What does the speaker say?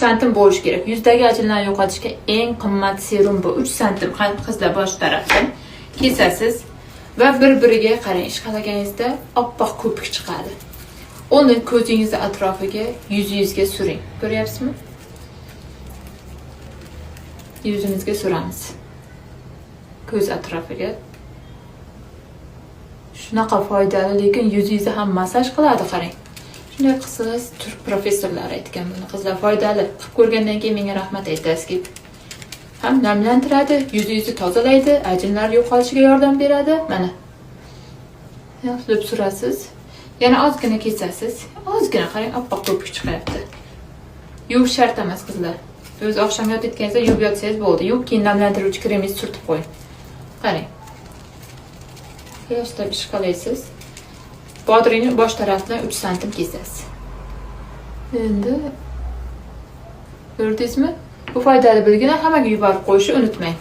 santim bo'lishi kerak. Yuzdagi ajinlarni yo'qotishga eng qimmat serum bu. 3 santim qizlar bosh tarafdan kesasiz va bir-biriga qarang, ishqalaganingizda oppoq ko'pik chiqadi. Uni ko'zingiz atrofiga, yuzingizga suring. Ko'ryapsizmi? Yuzimizga suramiz. Ko'z atrofiga. Shunaqa foydali, lekin yuzingizni ham massaj qiladi, qarang. Shunday qilsangiz, turk professorlari aytgan buni. Qizlar foydali. Qilib ko'rgandan keyin menga rahmat aytasiz. Ham namlantiradi, yuzingizni tozalaydi, ajinlar yo'qolishiga yordam beradi. Mana. Yaxshilab surasiz. Yana ozgina kesasiz. Ozgina qarang, oppoq ko'pik chiqyapti. Yuvish shart emas, qizlar. O'zi oqshom yotayotganingizda yuvib yotsangiz bo'ldi. Yuvib keyin namlantiruvchi kremingizni surtib qo'ying. Qarang. Yaxshilab ishqalaysiz. Bodringni bosh tarafdan 3 santim kesasiz. Endi ko'rdingizmi? Bu foydali bilgini hammaga yuborib qo'yishni unutmang.